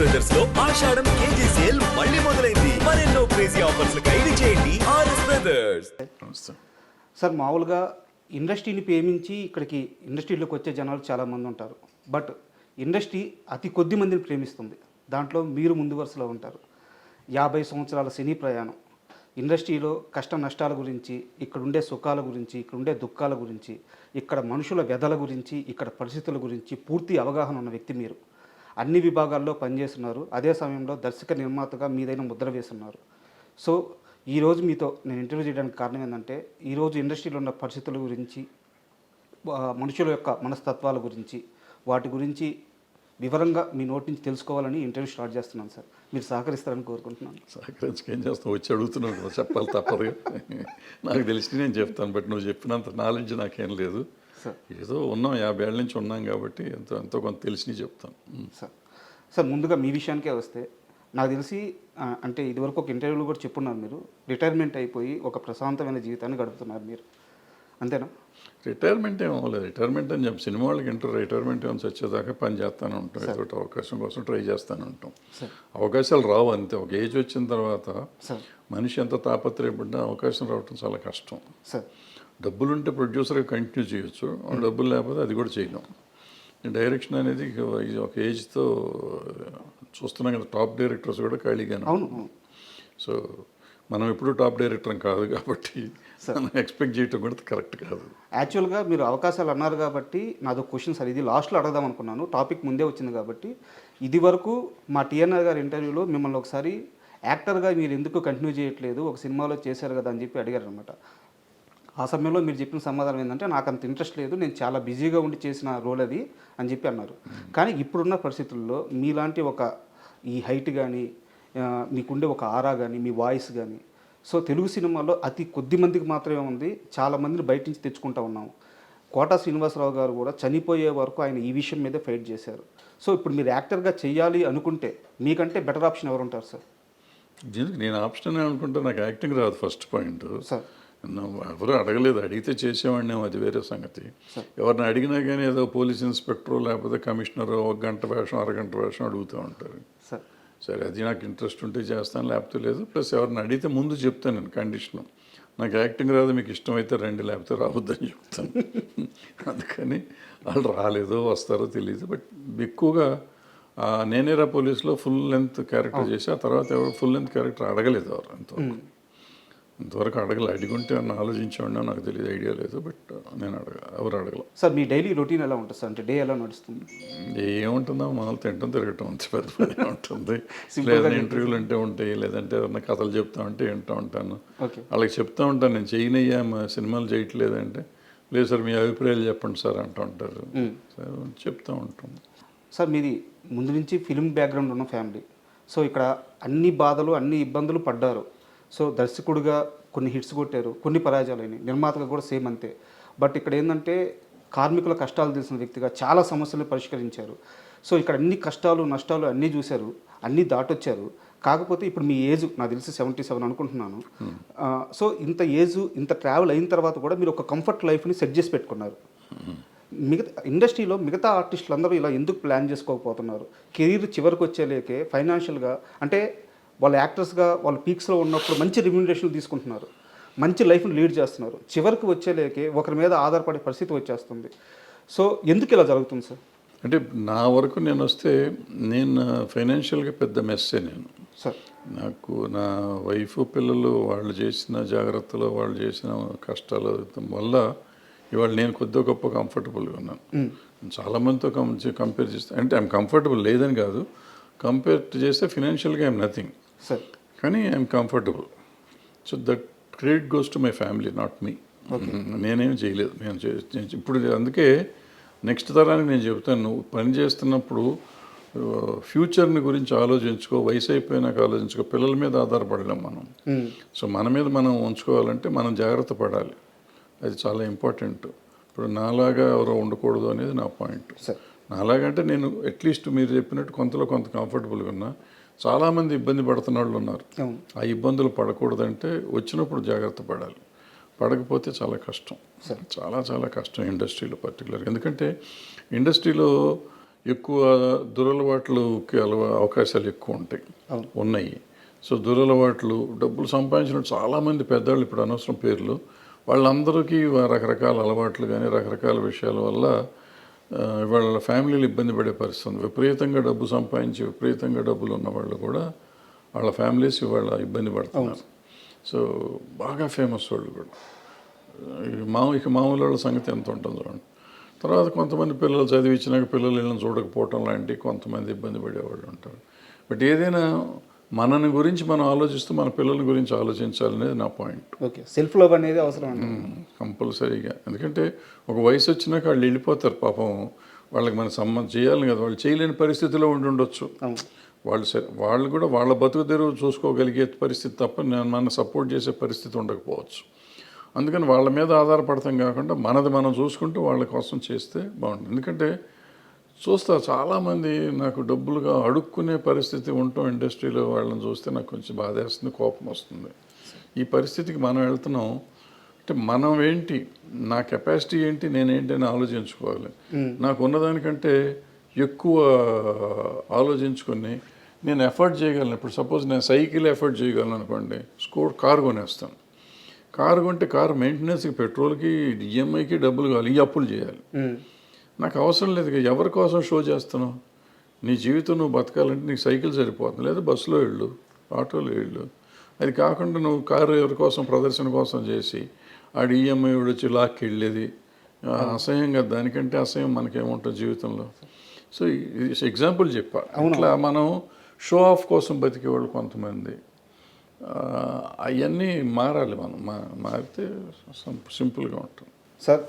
Brothers లో ఆషాఢం KG sale మళ్ళీ మొదలైంది. మరెన్నో క్రేజీ ఆఫర్స్ ఖైదీ చేయండి ఆర్ఎస్ బ్రదర్స్. సార్ మామూలుగా ఇండస్ట్రీని ప్రేమించి ఇక్కడికి ఇండస్ట్రీలోకి వచ్చే జనాలు చాలామంది ఉంటారు. బట్ ఇండస్ట్రీ అతి కొద్ది మందిని ప్రేమిస్తుంది. దాంట్లో మీరు ముందు వరుసలో ఉంటారు. 50 సంవత్సరాల సినీ ప్రయాణం, ఇండస్ట్రీలో కష్ట నష్టాల గురించి, ఇక్కడ ఉండే సుఖాల గురించి, ఇక్కడ ఉండే దుఃఖాల గురించి, ఇక్కడ మనుషుల వ్యధల గురించి, ఇక్కడ పరిస్థితుల గురించి పూర్తి అవగాహన ఉన్న వ్యక్తి మీరు. అన్ని విభాగాల్లో పనిచేస్తున్నారు. అదే సమయంలో దర్శక నిర్మాతగా మీదైన ముద్ర వేస్తున్నారు. సో ఈరోజు మీతో నేను ఇంటర్వ్యూ చేయడానికి కారణం ఏంటంటే, ఈరోజు ఇండస్ట్రీలో ఉన్న పరిస్థితుల గురించి, మనుషుల యొక్క మనస్తత్వాల గురించి, వాటి గురించి వివరంగా మీ నోటి నుంచి తెలుసుకోవాలని ఇంటర్వ్యూ స్టార్ట్ చేస్తున్నాను సార్. మీరు సహకరిస్తారని కోరుకుంటున్నాను. సహకరించుకేం చేస్తాం, వచ్చి అడుగుతున్నావు కదా, చెప్పాలి తప్పదు. నాకు తెలిసి నేను చెప్తాను, బట్ నువ్వు చెప్పినంత నాలెడ్జ్ నాకేం లేదు. ఏదో ఉన్నాం, 50 ఏళ్ళ నుంచి ఉన్నాం కాబట్టి ఎంతో కొంత తెలిసి చెప్తాను. సార్ ముందుగా మీ విషయానికే వస్తే, నాకు తెలిసి అంటే ఇదివరకు ఒక ఇంటర్వ్యూలో కూడా చెప్పున్నారు, మీరు రిటైర్మెంట్ అయిపోయి ఒక ప్రశాంతమైన జీవితాన్ని గడుపుతున్నారు మీరు, అంతేనా? రిటైర్మెంట్ ఏమో లేదు. రిటైర్మెంట్ అని చెప్పి సినిమా వాళ్ళకి రిటైర్మెంట్ ఏమైనా వచ్చేదాకా పని చేస్తాను ఉంటాం. ఏదో అవకాశం కోసం ట్రై చేస్తాను ఉంటాం. అవకాశాలు రావు అంతే. ఒక ఏజ్ వచ్చిన తర్వాత మనిషి ఎంత తాపత్రయపడ్డా అవకాశం రావటం చాలా కష్టం. డబ్బులుంటే ప్రొడ్యూసర్గా కంటిన్యూ చేయొచ్చు, డబ్బులు లేకపోతే అది కూడా చేయలేం. డైరెక్షన్ అనేది ఒక ఏజ్తో చూస్తున్నాం కదా, టాప్ డైరెక్టర్స్ కూడా ఖాళీగానే. సో మనం ఎప్పుడు టాప్ డైరెక్టర్ కాదు కాబట్టి మనం ఎక్స్పెక్ట్ చేయటం కూడా కరెక్ట్ కాదు. యాక్చువల్గా మీరు అవకాశాలు అన్నారు కాబట్టి నాదో క్వశ్చన్ సార్, ఇది లాస్ట్లో అడగదాం అనుకున్నాను, టాపిక్ ముందే వచ్చింది కాబట్టి. ఇది వరకు మా టీఎన్ఆర్ గారి ఇంటర్వ్యూలో మిమ్మల్ని ఒకసారి యాక్టర్గా మీరు ఎందుకు కంటిన్యూ చేయట్లేదు, ఒక సినిమాలో చేశారు కదా అని చెప్పి అడిగారు అనమాట. ఆ సమయంలో మీరు చెప్పిన సమాధానం ఏంటంటే, నాకు అంత ఇంట్రెస్ట్ లేదు, నేను చాలా బిజీగా ఉండి చేసిన రోల్ అది అని చెప్పి అన్నారు. కానీ ఇప్పుడున్న పరిస్థితుల్లో మీలాంటి ఒక ఈ హైట్ కానీ, మీకుండే ఒక ఆరా కానీ, మీ వాయిస్ కానీ, సో తెలుగు సినిమాలో అతి కొద్ది మందికి మాత్రమే ఉంది, చాలామందిని బయట నుంచి తెచ్చుకుంటూ ఉన్నాము. కోటా శ్రీనివాసరావు గారు కూడా చనిపోయే వరకు ఆయన ఈ విషయం మీదే ఫైట్ చేశారు. సో ఇప్పుడు మీరు యాక్టర్గా చేయాలి అనుకుంటే మీకంటే బెటర్ ఆప్షన్ ఎవరు ఉంటారు సార్? దీనికి నేను ఆప్షన్ అనుకుంటే నాకు యాక్టింగ్ రాదు. ఫస్ట్ పాయింట్ సార్, ఎవరు అడగలేదు, అడిగితే చేసేవాడిని, అది వేరే సంగతి. ఎవరిని అడిగినా కానీ ఏదో పోలీస్ ఇన్స్పెక్టరు లేకపోతే కమిషనరు ఒక గంట వేషం అరగంట వేషం అడుగుతూ ఉంటారు. సరే, అది నాకు ఇంట్రెస్ట్ ఉంటే చేస్తాను, లేకపోతే లేదు. ప్లస్ ఎవరిని అడిగితే ముందు చెప్తాను నేను కండిషన్, నాకు యాక్టింగ్ రాదు, మీకు ఇష్టమైతే రండి, లేకపోతే రావద్దని చెప్తాను. అందుకని వాళ్ళు రాలేదో వస్తారో తెలియదు. బట్ ఎక్కువగా నేనేరా పోలీసులో ఫుల్ లెంత్ క్యారెక్టర్ చేసి ఆ తర్వాత ఎవరు ఫుల్ లెంత్ క్యారెక్టర్ అడగలేదు. ఎవరు ఇంతవరకు అడగలేదు. అడిగుంటే అన్న ఆలోచించేవాడినా నాకు తెలియదు, ఐడియా లేదు. బట్ నేను ఎవరు అడగల. సార్ మీ డైలీ రొటీన్ ఎలా ఉంటుంది సార్? అంటే డే ఎలా నడుస్తుంది? ఏముంటుందో మామూలు తింటాం తిరగటం అంతే, పెద్ద పని ఉంటుంది. లేదంటే ఇంటర్వ్యూలు అంటే ఉంటాయి, లేదంటే ఏదన్నా కథలు చెప్తా ఉంటే వింటూ ఉంటాను. వాళ్ళకి చెప్తా ఉంటాను, నేను చేయనయ్యా మా సినిమాలు చేయట్లేదంటే, లేదు సార్ మీ అభిప్రాయాలు చెప్పండి సార్ అంటూ ఉంటారు. సరే చెప్తూ ఉంటాం. సార్ మీది ముందు నుంచి ఫిల్మ్ బ్యాక్గ్రౌండ్ ఉన్న ఫ్యామిలీ. సో ఇక్కడ అన్ని బాధలు అన్ని ఇబ్బందులు పడ్డారు. సో దర్శకుడిగా కొన్ని హిట్స్ కొట్టారు, కొన్ని పరాజయాలైనవి, నిర్మాతగా కూడా సేమ్ అంతే. బట్ ఇక్కడ ఏంటంటే కార్మికుల కష్టాలు తెలిసిన వ్యక్తిగా చాలా సమస్యలను పరిష్కరించారు. సో ఇక్కడ అన్ని కష్టాలు నష్టాలు అన్నీ చూశారు, అన్నీ దాటొచ్చారు. కాకపోతే ఇప్పుడు మీ ఏజ్ నాకు తెలిసి 77 అనుకుంటున్నాను. సో ఇంత ఏజ్ ఇంత ట్రావెల్ అయిన తర్వాత కూడా మీరు ఒక కంఫర్ట్ లైఫ్ని సెట్ చేసి పెట్టుకున్నారు. ఇండస్ట్రీలో మిగతా ఆర్టిస్టులు అందరూ ఇలా ఎందుకు ప్లాన్ చేసుకోకపోతున్నారు? కెరీర్ చివరికి వచ్చేలేకే ఫైనాన్షియల్గా అంటే వాళ్ళు యాక్టర్స్గా వాళ్ళు పీక్స్లో ఉన్నప్పుడు మంచి రెమ్యూనరేషన్ తీసుకుంటున్నారు, మంచి లైఫ్ని లీడ్ చేస్తున్నారు. చివరికి వచ్చేలేకే ఒకరి మీద ఆధారపడే పరిస్థితి వచ్చేస్తుంది. సో ఎందుకు ఇలా జరుగుతుంది సార్? అంటే నా వరకు నేను వస్తే నేను ఫైనాన్షియల్గా పెద్ద మెస్సే నేను. సార్ నాకు నా వైఫ్ పిల్లలు వాళ్ళు చేసిన జాగ్రత్తలు, వాళ్ళు చేసిన కష్టాలు వల్ల ఇవాళ నేను కొద్దిగా గొప్ప కంఫర్టబుల్గా ఉన్నాను. చాలామందితో కంపేర్ చేస్తే, అంటే ఐఎమ్ కంఫర్టబుల్ లేదని కాదు, కంపేర్ చేస్తే ఫినాన్షియల్గా ఐఎమ్ నథింగ్, కానీ I'm comfortable. So that credit goes to my family, not me. నేనేం చేయలేదు. నేను ఇప్పుడు అందుకే నెక్స్ట్ తరానికి నేను చెబుతాను, నువ్వు పని చేస్తున్నప్పుడు ఫ్యూచర్ని గురించి ఆలోచించుకో, వయసు అయిపోయినాక ఆలోచించుకో. పిల్లల మీద ఆధారపడలేం మనం. సో మన మీద మనం ఉంచుకోవాలంటే మనం జాగ్రత్త పడాలి, అది చాలా ఇంపార్టెంట్. ఇప్పుడు నాలాగా ఎవరో ఉండకూడదు అనేది నా పాయింట్. నాలాగంటే నేను అట్లీస్ట్ మీరు చెప్పినట్టు కొంతలో కొంత కంఫర్టబుల్గా ఉన్నా. చాలామంది ఇబ్బంది పడుతున్న వాళ్ళు ఉన్నారు. ఆ ఇబ్బందులు పడకూడదంటే వచ్చినప్పుడు జాగ్రత్త పడాలి, పడకపోతే చాలా కష్టం, చాలా చాలా కష్టం ఇండస్ట్రీలో పర్టికులర్గా. ఎందుకంటే ఇండస్ట్రీలో ఎక్కువ దురలవాట్లుకి అవకాశాలు ఎక్కువ ఉంటాయి అవును. ఉన్నాయి. సో దురలవాట్లు డబ్బులు సంపాదించిన చాలామంది పెద్దవాళ్ళు ఇప్పుడు అనవసరం పేర్లు వాళ్ళందరికీ రకరకాల అలవాట్లు కానీ రకరకాల విషయాల వల్ల వాళ్ళ ఫ్యామిలీలు ఇబ్బంది పడే పరిస్థితి ఉంది. విపరీతంగా డబ్బు సంపాదించి విపరీతంగా డబ్బులు ఉన్న వాళ్ళు కూడా వాళ్ళ ఫ్యామిలీస్ ఇవాళ ఇబ్బంది పడుతున్నారు. సో బాగా ఫేమస్ వాళ్ళు కూడా ఇక మామూలు వాళ్ళ సంగతి ఎంత ఉంటుంది చూడండి. తర్వాత కొంతమంది పిల్లలు చదివించినాక పిల్లలు వీళ్ళని చూడకపోవటం లాంటి కొంతమంది ఇబ్బంది పడేవాళ్ళు ఉంటారు. బట్ ఏదైనా మనని గురించి మనం ఆలోచిస్తూ మన పిల్లల గురించి ఆలోచించాలనేది నా పాయింట్. ఓకే, సెల్ఫ్ లవ్ అనేది అవసరం అండి. కంపల్సరీగా. ఎందుకంటే ఒక వయసు వచ్చినాక వాళ్ళు వెళ్ళిపోతారు పాపం. వాళ్ళకి మన సంబంధం చేయాలి కదా, వాళ్ళు చేయలేని పరిస్థితిలో ఉండొచ్చు. వాళ్ళు కూడా వాళ్ళ బతుకు తెరువు చూసుకోగలిగే పరిస్థితి తప్ప మన సపోర్ట్ చేసే పరిస్థితి ఉండకపోవచ్చు. అందుకని వాళ్ళ మీద ఆధారపడతాం కాకుండా మనది మనం చూసుకుంటూ వాళ్ళ కోసం చేస్తే బాగుంటుంది. ఎందుకంటే చూస్తా చాలామంది నాకు డబ్బులుగా అడుక్కునే పరిస్థితి ఉండటం ఇండస్ట్రీలో వాళ్ళని చూస్తే నాకు కొంచెం బాధేస్తుంది, కోపం వస్తుంది. ఈ పరిస్థితికి మనం వెళ్తున్నాం అంటే మనం ఏంటి, నా కెపాసిటీ ఏంటి, నేనేంటి అని ఆలోచించుకోవాలి. నాకు ఉన్నదానికంటే ఎక్కువ ఆలోచించుకొని నేను ఎఫర్ట్ చేయగలను. ఇప్పుడు సపోజ్ నేను సైకిల్ ఎఫర్ట్ చేయగలను అనుకోండి, కారు కొనేస్తాను. కారు కొంటే కారు మెయింటెనెన్స్కి, పెట్రోల్కి, ఈఎంఐకి డబ్బులు కావాలి, ఈ అప్పులు చేయాలి. నాకు అవసరం లేదు. ఎవరి కోసం షో చేస్తున్నావు? నీ జీవితం నువ్వు బతకాలంటే నీకు సైకిల్ సరిపోతుంది, లేదా బస్సులో వెళ్ళు, ఆటోలో వెళ్ళు. అది కాకుండా నువ్వు కారు ఎవరి కోసం, ప్రదర్శన కోసం చేసి ఆడు ఈఎంఐ వచ్చి లాక్కి వెళ్ళేది అసహ్యంగా. దానికంటే అసహ్యం మనకేముంటుంది జీవితంలో. సో ఎగ్జాంపుల్ చెప్పా. అట్లా మనం షో ఆఫ్ కోసం బతికేవాళ్ళు కొంతమంది, అవన్నీ మారాలి. మనం మారితే సింపుల్గా ఉంటుంది. సార్